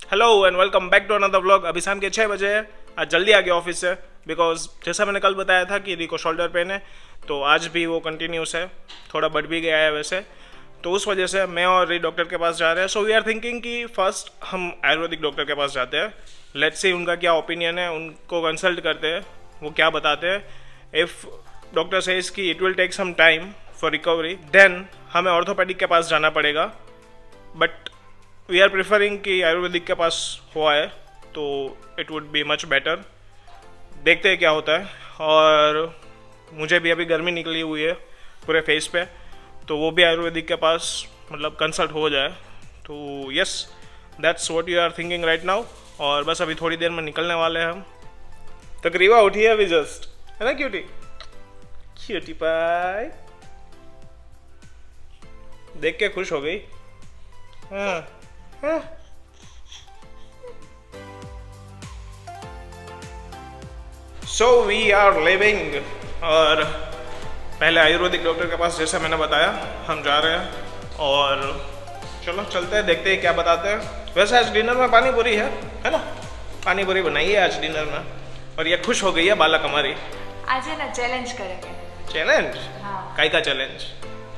Hello and welcome back to another vlog. अभी शाम के 6 बजे है। आज जल्दी आ गया ऑफिस से बिकॉज जैसा मैंने कल बताया था कि रिको शोल्डर पेन है, तो आज भी वो कंटिन्यूस है, थोड़ा बढ़ भी गया है वैसे। तो उस वजह से मैं और री डॉक्टर के पास जा रहे हैं। सो वी आर थिंकिंग कि फर्स्ट हम आयुर्वेदिक डॉक्टर के पास जाते हैं। लेट्स सी उनका क्या ओपिनियन है, उनको कंसल्ट करते हैं, वो क्या बताते हैं। इफ़ डॉक्टर सेज कि it will take some time for recovery, then हमें ऑर्थोपेडिक के पास जाना पड़ेगा। बट वी आर प्रेफरिंग कि आयुर्वेदिक के पास हुआ है तो it would be much better. देखते हैं क्या होता है। और मुझे भी अभी गर्मी निकली हुई है पूरे फेस पे, तो वो भी आयुर्वेदिक के पास मतलब कंसल्ट हो जाए तो yes, that's what you are thinking right now. और बस अभी थोड़ी देर में निकलने वाले हैं हम। तकरीबा उठी है अभी जस्ट, है ना क्यूटी? क्यूटी पाई देख के खुश हो गई। हाँ हाँ। So we are living. और पहले आयुर्वेदिक डॉक्टर के पास जैसे मैंने बताया हम जा रहे हैं, और चलो चलते हैं, देखते हैं क्या बताते हैं। वैसे आज डिनर में पानी पूरी है ना? पानी पूरी बनाई है आज डिनर में, और ये खुश हो गई है बालक हमारी। आज है ना चैलेंज करेंगे। चैलेंज? हाँ। काई का चैलेंज?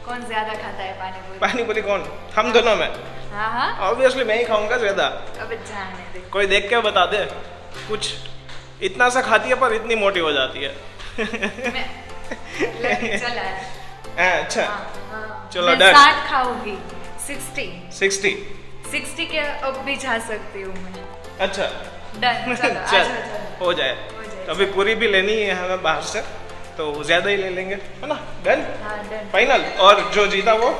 कौन ज्यादा खाता है पानी पूरी? पानी पूरी कौन? हम दोनों में? हाँ हाँ। ऑब्वियसली मैं ही खाऊंगा ज्यादा। अब जाने दे। कोई देख के बता दे कुछ। इतना सा खाती है पर इतनी मोटी हो जाती है। चल अच्छा हाँ। चलो मैं डन। 60 खाऊंगी। 60 60 के अब भी जा सकती हूँ मैं। अच्छा डन। चलो चल चलो हो जाए। तो अभी पूरी भी लेनी है हमें बाहर से, तो ज़्यादा ही ले लेंगे, है ना? डन हाँ डन फाइनल। और जो जीता वो,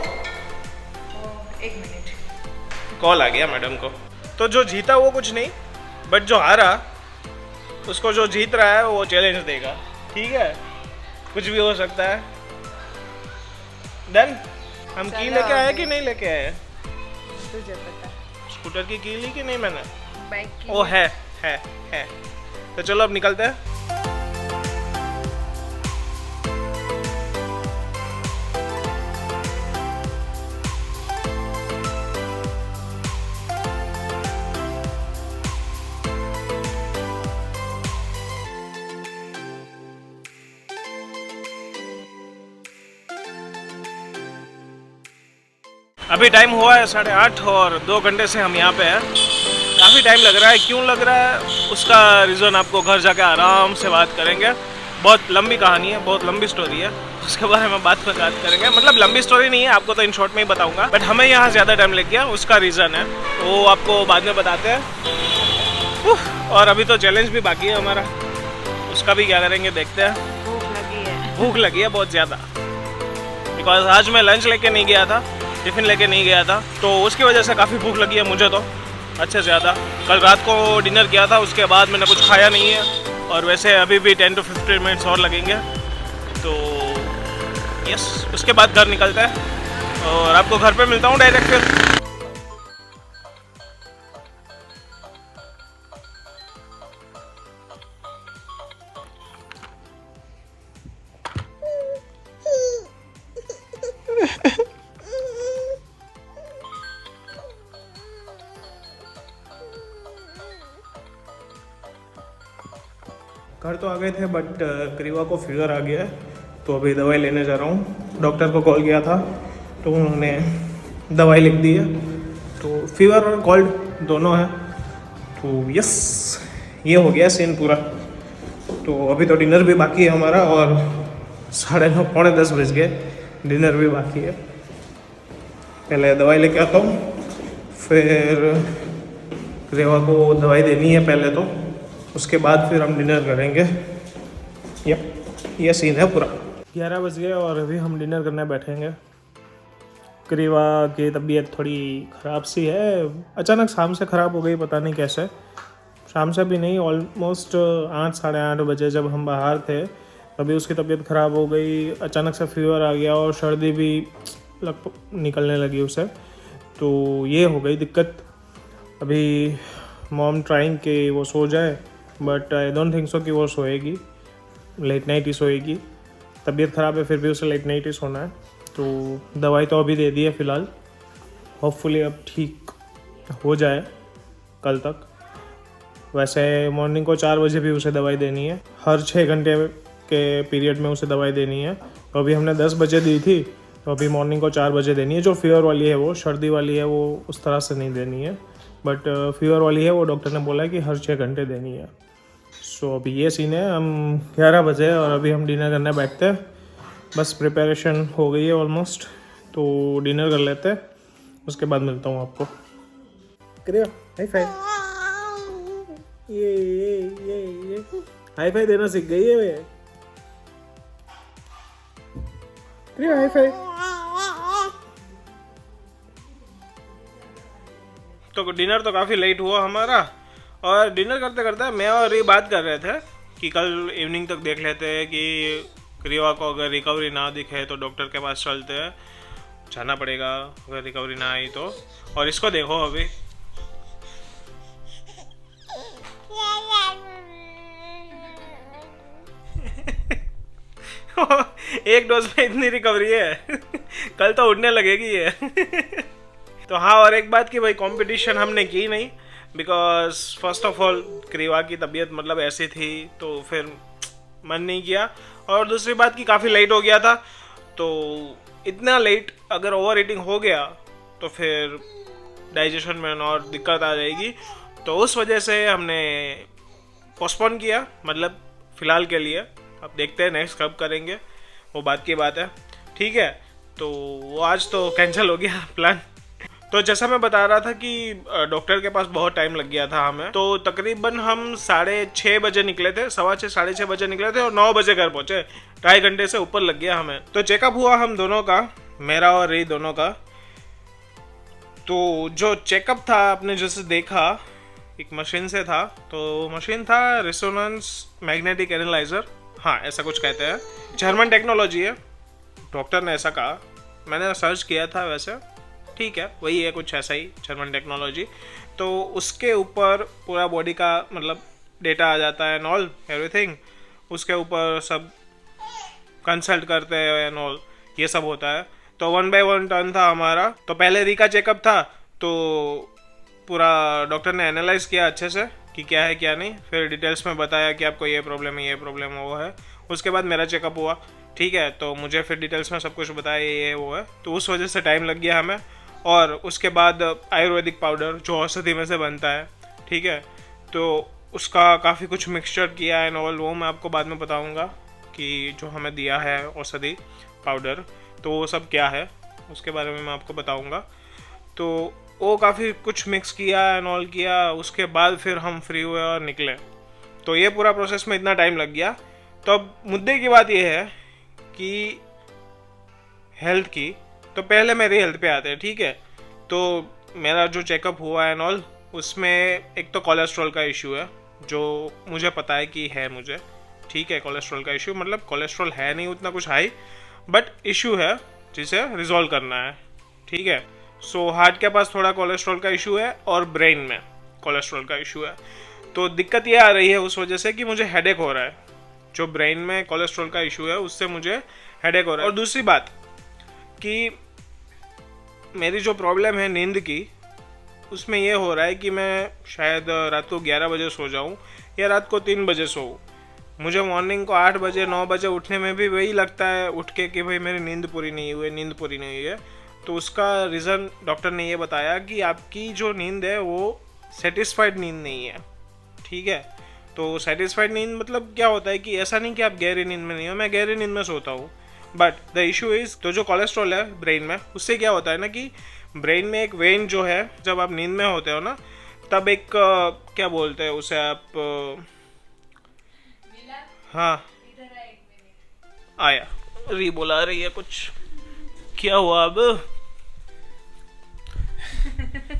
एक मिनट। कॉल आ गया मैडम को। तो जो जीता वो कुछ नहीं, बट जो हारा उसको जो जीत रहा है वो चैलेंज देगा। ठीक है, कुछ भी हो सकता है। डन। हम की लेके आए कि नहीं लेके आए? तुझे पता। स्कूटर की ली कि नहीं मैंने? बाइक की ओ है। तो चलो अब निकलते हैं। अभी टाइम हुआ है 8:30 और 2 घंटे से हम यहाँ पे हैं। काफ़ी टाइम लग रहा है। क्यों लग रहा है उसका रीज़न आपको घर जाके आराम से बात करेंगे। बहुत लंबी कहानी है, बहुत लंबी स्टोरी है, उसके बारे में बात करेंगे। मतलब लंबी स्टोरी नहीं है, आपको तो इन शॉर्ट में ही बताऊंगा, बट हमें यहाँ ज़्यादा टाइम लग गया, उसका रीज़न है वो आपको बाद में बताते हैं। और अभी तो चैलेंज भी बाकी है हमारा, उसका भी क्या करेंगे देखते हैं। भूख लगी है बहुत ज़्यादा, बिकॉज आज मैं लंच लेके नहीं गया था, टिफ़िन लेके नहीं गया था, तो उसकी वजह से काफ़ी भूख लगी है मुझे तो अच्छे ज़्यादा। कल रात को डिनर किया था, उसके बाद मैंने कुछ खाया नहीं है, और वैसे अभी भी 10 to 15 मिनट्स और लगेंगे। तो यस, उसके बाद घर निकलता है और आपको घर पे मिलता हूँ डायरेक्ट फिर। घर तो आ गए थे, बट करीबा को फीवर आ गया है, तो अभी दवाई लेने जा रहा हूँ। डॉक्टर को कॉल किया था तो उन्होंने दवाई लिख दी है, तो फीवर और कोल्ड दोनों है। तो यस, ये हो गया सीन पूरा। तो अभी तो डिनर भी बाकी है हमारा, और 9:30 पौने 10 बज गए, डिनर भी बाकी है। पहले दवाई लेके आता हूँ, फिर रेवा को दवाई देनी है पहले तो, उसके बाद फिर हम डिनर करेंगे। ये सीन है पूरा। 11 बज गए और अभी हम डिनर करने बैठेंगे। करीबा की तबीयत थोड़ी ख़राब सी है, अचानक शाम से ख़राब हो गई, पता नहीं कैसे। शाम से भी नहीं, ऑलमोस्ट 8 साढ़े 8 बजे जब हम बाहर थे तभी उसकी तबीयत ख़राब हो गई। अचानक से फीवर आ गया और सर्दी भी निकलने लगी उसे, तो ये हो गई दिक्कत। अभी मॉम ट्राइंग कि वो सो जाए, but I don't think so कि वो सोएगी, लेट नाइट ही सोएगी। तबीयत ख़राब है फिर भी उसे लेट नाइट ही सोना है। तो दवाई तो अभी दे दी है फ़िलहाल, होपफुली अब ठीक हो जाए। कल तक। वैसे मॉर्निंग को 4 बजे भी उसे दवाई देनी है, हर 6 घंटे के पीरियड में उसे दवाई देनी है। तो अभी हमने 10 बजे दी थी, तो अभी मॉर्निंग को 4 बजे देनी है। जो फीवर वाली है, वो सर्दी वाली है, वो उस तरह से नहीं देनी है, बट फीवर वाली है वो डॉक्टर ने बोला है कि हर 6 घंटे देनी है। सो अभी ये सीन है, हम 11 बजे और अभी हम डिनर करने बैठते हैं। बस प्रिपरेशन हो गई है ऑलमोस्ट, तो डिनर कर लेते हैं, उसके बाद मिलता हूँ आपको। करियो हाई फाई, ये हाई फाई देना सीख गई है वे। करियो हाई फाई। तो डिनर तो काफ़ी लेट हुआ हमारा, और डिनर करते करते मैं और ये बात कर रहे थे कि कल इवनिंग तक देख लेते हैं कि क्रिया को अगर रिकवरी ना दिखे तो डॉक्टर के पास चलते हैं, जाना पड़ेगा अगर रिकवरी ना आई तो। और इसको देखो अभी, एक डोज में इतनी रिकवरी है कल तो उड़ने लगेगी ये तो हाँ, और एक बात कि भाई कंपटीशन हमने की नहीं, बिकॉज फर्स्ट ऑफ ऑल क्रीवा की तबीयत मतलब ऐसी थी, तो फिर मन नहीं किया। और दूसरी बात कि काफ़ी लेट हो गया था, तो इतना लेट अगर ओवर ईटिंग हो गया तो फिर डाइजेशन में और दिक्कत आ जाएगी। तो उस वजह से हमने पोस्टपोन किया, मतलब फ़िलहाल के लिए। अब देखते हैं नेक्स्ट कब करेंगे, वो बात की बात है, ठीक है। तो वो आज तो कैंसिल हो गया प्लान। तो जैसा मैं बता रहा था कि डॉक्टर के पास बहुत टाइम लग गया था हमें, तो तकरीबन हम 6:30 बजे निकले थे, 6:15 6:30 बजे निकले थे और 9 बजे घर पहुंचे। 2.5 घंटे से ऊपर लग गया हमें। तो चेकअप हुआ हम दोनों का, मेरा और री दोनों का। तो जो चेकअप था आपने जैसे देखा, एक मशीन से था, तो मशीन था रेजोनेंस मैग्नेटिक एनालाइजर, हाँ ऐसा कुछ कहते हैं, जर्मन टेक्नोलॉजी है, डॉक्टर ने ऐसा कहा। मैंने सर्च किया था, वैसे ठीक है वही है, कुछ ऐसा ही जर्मन टेक्नोलॉजी। तो उसके ऊपर पूरा बॉडी का मतलब डेटा आ जाता है एंड ऑल एवरीथिंग, उसके ऊपर सब कंसल्ट करते हैं एंड ऑल, ये सब होता है। तो 1 by 1 टर्न था हमारा। तो पहले री का चेकअप था, तो पूरा डॉक्टर ने एनालाइज किया अच्छे से कि क्या है क्या नहीं, फिर डिटेल्स में बताया कि आपको ये प्रॉब्लम है, ये प्रॉब्लम वो है। उसके बाद मेरा चेकअप हुआ, ठीक है, तो मुझे फिर डिटेल्स में सब कुछ बताया ये वो है। तो उस वजह से टाइम लग गया हमें। और उसके बाद आयुर्वेदिक पाउडर जो औषधि में से बनता है, ठीक है, तो उसका काफ़ी कुछ मिक्सचर किया एंड ऑल, वो मैं आपको बाद में बताऊंगा कि जो हमें दिया है औषधि पाउडर, तो वो सब क्या है उसके बारे में मैं आपको बताऊंगा। तो वो काफ़ी कुछ मिक्स किया एंड ऑल किया, उसके बाद फिर हम फ्री हुए और निकले। तो ये पूरा प्रोसेस में इतना टाइम लग गया। तो अब मुद्दे की बात ये है कि हेल्थ की, तो पहले मेरी हेल्थ पे आते हैं, ठीक है। तो मेरा जो चेकअप हुआ एंड ऑल, उसमें एक तो कोलेस्ट्रॉल का इशू है, जो मुझे पता है कि है मुझे, ठीक है। कोलेस्ट्रॉल का इशू मतलब कोलेस्ट्रॉल है नहीं उतना कुछ हाई, बट इशू है जिसे रिजॉल्व करना है, ठीक है। सो हार्ट के पास थोड़ा कोलेस्ट्रॉल का इशू है और ब्रेन में कोलेस्ट्रॉल का इशू है। तो दिक्कत ये आ रही है उस वजह से कि मुझे हेडेक हो रहा है, जो ब्रेन में कोलेस्ट्रॉल का इशू है उससे मुझे हेडेक हो रहा है। और दूसरी बात कि मेरी जो प्रॉब्लम है नींद की, उसमें ये हो रहा है कि मैं शायद रात को 11 बजे सो जाऊं या रात को 3 बजे सोऊं। मुझे मॉर्निंग को 8 बजे 9 बजे उठने में भी वही लगता है उठ के कि भाई मेरी नींद पूरी नहीं हुई है। तो उसका रीज़न डॉक्टर ने ये बताया कि आपकी जो नींद है वो सेटिस्फाइड नींद नहीं है, ठीक है। तो सेटिस्फाइड नींद मतलब क्या होता है कि ऐसा नहीं कि आप गहरी नींद में नहीं हो, मैं गहरी नींद में सोता हूँ, बट द इशू इज़ तो जो कोलेस्ट्रॉल है ब्रेन में, उससे क्या होता है ना कि ब्रेन में एक वेन जो है, जब आप नींद में होते हो ना, तब एक क्या बोलते हैं उसे आप, हाँ आया री बुला रही है कुछ, क्या हुआ अब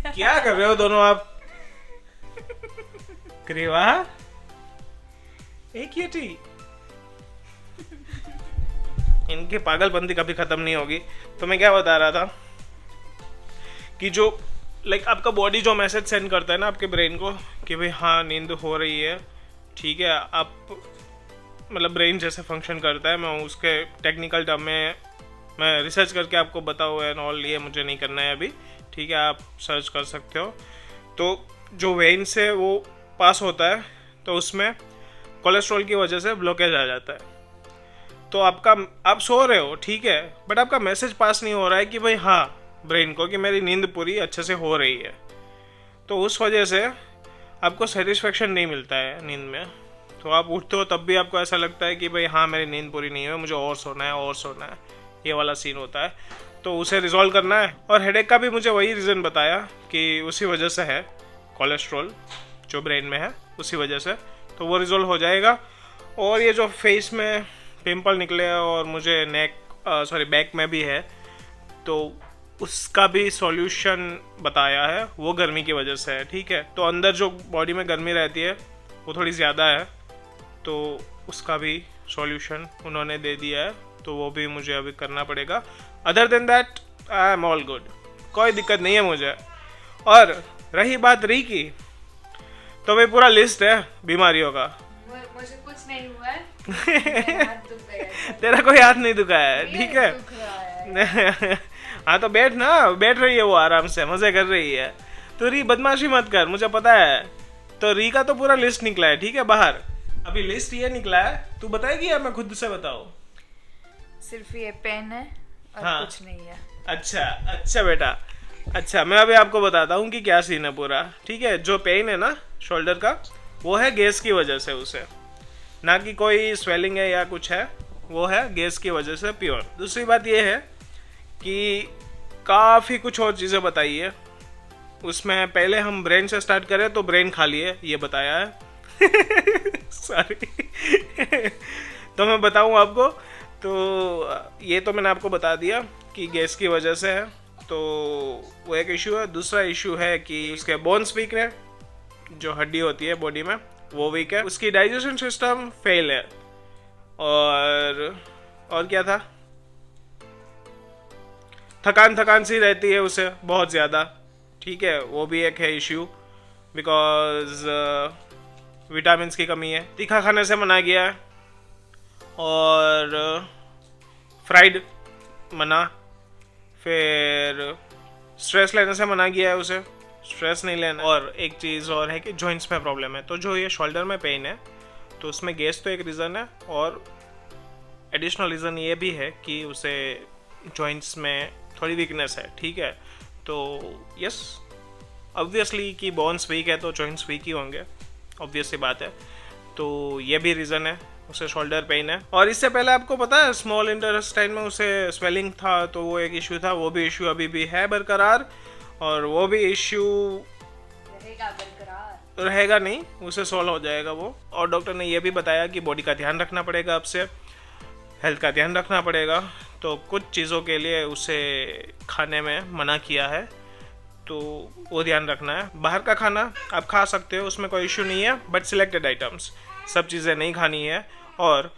क्या कर रहे हो दोनों आप? क्रीवा एक क्यूटी, इनकी पागलपंती कभी खत्म नहीं होगी। तो मैं क्या बता रहा था कि जो लाइक आपका बॉडी जो मैसेज सेंड करता है ना आपके ब्रेन को कि भाई हाँ नींद हो रही है, ठीक है, आप मतलब ब्रेन जैसे फंक्शन करता है, मैं उसके टेक्निकल टर्म में मैं रिसर्च करके आपको बताऊँ एंड ऑल, ये मुझे नहीं करना है अभी, ठीक है, आप सर्च कर सकते हो। तो जो वेन से वो पास होता है तो उसमें कोलेस्ट्रॉल की वजह से ब्लॉकेज आ जाता है। तो आप सो रहे हो ठीक है, बट आपका मैसेज पास नहीं हो रहा है कि भाई हाँ ब्रेन को कि मेरी नींद पूरी अच्छे से हो रही है। तो उस वजह से आपको सेटिस्फेक्शन नहीं मिलता है नींद में। तो आप उठते हो तब भी आपको ऐसा लगता है कि भाई हाँ मेरी नींद पूरी नहीं हुई, मुझे और सोना है और सोना है, ये वाला सीन होता है। तो उसे रिजॉल्व करना है। और हेडेक का भी मुझे वही रीज़न बताया कि उसी वजह से है, कोलेस्ट्रॉल जो ब्रेन में है उसी वजह से। तो वो रिजॉल्व हो जाएगा। और ये जो फेस में पिंपल निकले और मुझे बैक में भी है, तो उसका भी सॉल्यूशन बताया है, वो गर्मी की वजह से है। ठीक है, तो अंदर जो बॉडी में गर्मी रहती है वो थोड़ी ज़्यादा है, तो उसका भी सॉल्यूशन उन्होंने दे दिया है। तो वो भी मुझे अभी करना पड़ेगा। Other than that I am all good, कोई दिक्कत नहीं है मुझे। और रही बात री की, तो भाई पूरा लिस्ट है बीमारियों का। मुझे कुछ नहीं हुआ है। मेरा हाथ दुख गया है। तेरा कोई हाथ नहीं दुखा है, ठीक है। दुख रहा है। हाँ तो बैठ रही है वो आराम से, मजे कर रही है। तो री बदमाशी मत कर, मुझे पता है। तो री का तो पूरा लिस्ट निकला है, ठीक है, बाहर अभी लिस्ट ये निकला है। तू बताएगी या मैं खुद से बताऊं? सिर्फ ये पेन है और हाँ। कुछ नहीं है। अच्छा बेटा, अच्छा मैं अभी आपको बताता हूँ कि क्या सीन है पूरा। ठीक है, जो पेन है ना शोल्डर का, वो है गैस की वजह से, उसे ना कि कोई स्वेलिंग है या कुछ है, वो है गैस की वजह से प्योर। दूसरी बात ये है कि काफ़ी कुछ और चीज़ें बताई है उसमें। पहले हम ब्रेन से स्टार्ट करें तो ब्रेन खाली है, ये बताया है। सॉरी। तो मैं बताऊँ आपको, तो ये तो मैंने आपको बता दिया कि गैस की वजह से है, तो वो एक इशू है। दूसरा इशू है कि उसके बोन्स वीक है, जो हड्डी होती है बॉडी में वो वीक है। उसकी डाइजेशन सिस्टम फेल है। और क्या था, थकान सी रहती है उसे बहुत ज़्यादा। ठीक है, वो भी एक है इश्यू, बिकॉज विटामिन की कमी है। तीखा खाने से मना गया है और फ्राइड मना। फिर स्ट्रेस लेने से मना किया है उसे, स्ट्रेस नहीं लेना। और एक चीज़ और है कि जॉइंट्स में प्रॉब्लम है। तो जो ये शोल्डर में पेन है, तो उसमें गैस तो एक रीज़न है, और एडिशनल रीज़न ये भी है कि उसे जॉइंट्स में थोड़ी वीकनेस है। ठीक है, तो यस ऑब्वियसली कि बोन्स वीक है तो जॉइंट्स वीक ही होंगे, ऑब्वियस सी बात है। तो ये भी रीज़न है, उसे शोल्डर पेन है। और इससे पहले आपको पता है स्मॉल इंटेस्टाइन में उसे स्वेलिंग था, तो वो एक इशू था, वो भी इशू अभी भी है बरकरार, और वो भी इशू रहेगा नहीं, उसे सॉल्व हो जाएगा वो। और डॉक्टर ने ये भी बताया कि बॉडी का ध्यान रखना पड़ेगा, आपसे हेल्थ का ध्यान रखना पड़ेगा। तो कुछ चीज़ों के लिए उसे खाने में मना किया है, तो वो ध्यान रखना है। बाहर का खाना आप खा सकते हो, उसमें कोई इशू नहीं है, बट सिलेक्टेड आइटम्स, सब चीज़ें नहीं खानी है। और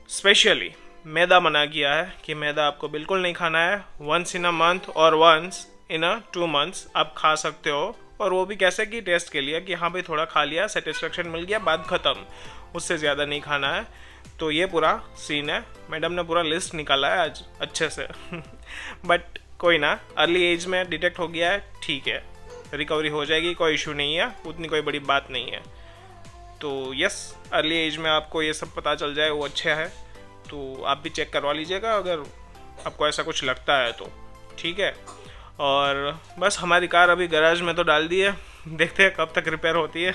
स्पेशली मैदा मना किया है कि मैदा आपको बिल्कुल नहीं खाना है। वंस इन अ मंथ और वंस इन अ 2 months आप खा सकते हो, और वो भी कैसे कि टेस्ट के लिए कि हाँ भाई थोड़ा खा लिया, सेटिस्फेक्शन मिल गया, बात ख़त्म, उससे ज़्यादा नहीं खाना है। तो ये पूरा सीन है। मैडम ने पूरा लिस्ट निकाला है आज अच्छे से। बट कोई ना, अर्ली एज में डिटेक्ट हो गया है, ठीक है, रिकवरी हो जाएगी, कोई इशू नहीं है, उतनी कोई बड़ी बात नहीं है। तो यस, अर्ली एज में आपको ये सब पता चल जाए वो अच्छा है। तो आप भी चेक करवा लीजिएगा अगर आपको ऐसा कुछ लगता है तो, ठीक है। और बस हमारी कार अभी गैराज में तो डाल दी है, देखते हैं कब तक रिपेयर होती है।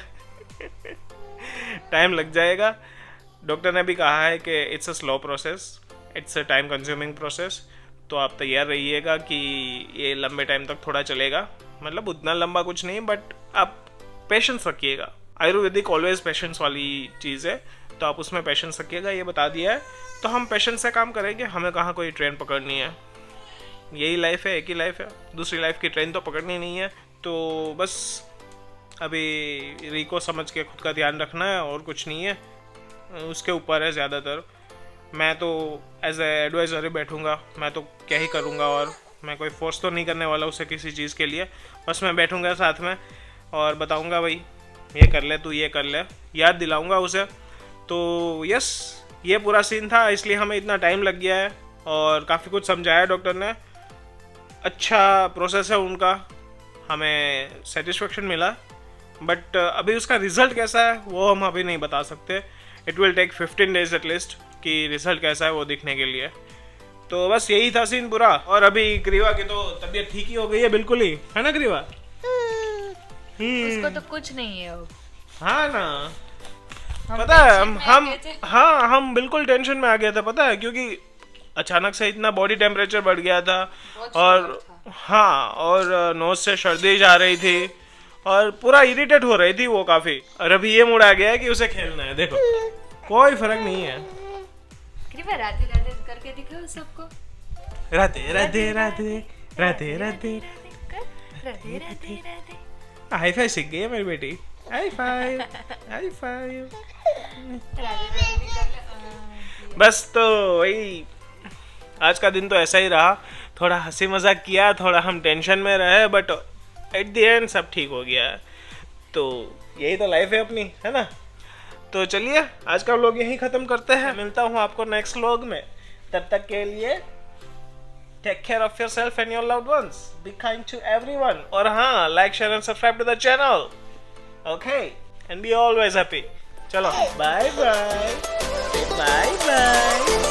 टाइम लग जाएगा। डॉक्टर ने भी कहा है कि it's a slow process, it's a time consuming process. तो आप तैयार रहिएगा कि ये लंबे टाइम तक थोड़ा चलेगा, मतलब उतना लंबा कुछ नहीं, बट आप पेशेंस रखिएगा। आयुर्वेदिक ऑलवेज पेशेंस वाली चीज़ है, तो आप उसमें पेशेंस रखिएगा, ये बता दिया है। तो हम पेशेंस से काम करेंगे, हमें कहाँ कोई ट्रेन पकड़नी है, यही लाइफ है, एक ही लाइफ है, दूसरी लाइफ की ट्रेन तो पकड़नी नहीं है। तो बस अभी री को समझ के खुद का ध्यान रखना है, और कुछ नहीं है, उसके ऊपर है ज़्यादातर। मैं तो एज ए एडवाइज़र ही बैठूँगा, मैं तो क्या ही करूँगा, और मैं कोई फोर्स तो नहीं करने वाला उसे किसी चीज़ के लिए। बस मैं बैठूँगा साथ में और बताऊँगा भाई ये कर ले, तू ये कर ले, याद दिलाऊँगा उसे। तो यस, ये पूरा सीन था, इसलिए हमें इतना टाइम लग गया है, और काफ़ी कुछ समझाया डॉक्टर ने। अच्छा प्रोसेस है उनका, हमें सेटिस्फेक्शन मिला। बट अभी उसका रिजल्ट कैसा है वो हम अभी नहीं बता सकते. It will take 15 days at least कि रिजल्ट कैसा है वो दिखने के लिए. तो बस यही था सीन पूरा. और अभी ग्रीवा की तो तबीयत ठीक ही हो गई है बिल्कुल ही, है ना ग्रीवा? उसको तो कुछ नहीं है अब. हाँ ना, हम पता है tension में आ हम गए थे. हाँ हम बिल्कुल टेंशन में आ गए थे, पता है, क्योंकि अचानक से इतना बॉडी टेम्परेचर बढ़ गया था. बहुत और शुगर हाँ, और नोज से सर्दी जा रही थी और पूरा इरिटेट हो रही थी वो काफी. और अभी ये मूड आ गया है कि उसे खेलना है. देखो कोई फर्क नहीं है. कृपया राधे राधे करके दिखाओ सबको. राधे राधे राधे राधे राधे. राधे राधे राधे. हाई फाइव सीख गई है मेरी बेटी. High five, high five. Radhe Radhe कर ले. बस तो वही, आज का दिन तो ऐसा ही रहा. थोड़ा हंसी मजाक किया, थोड़ा हम टेंशन में रहे, बट एट द एंड सब ठीक हो गया. तो यही तो लाइफ है अपनी, है ना. तो चलिए आज का व्लॉग यहीं खत्म करते हैं. मिलता हूँ आपको नेक्स्ट व्लॉग में. तब तक के लिए take care of yourself and your loved ones. Be kind to everyone. और हाँ, like share and subscribe to the channel. Okay, and be always happy. चलो बाय बाय, बाय बाय.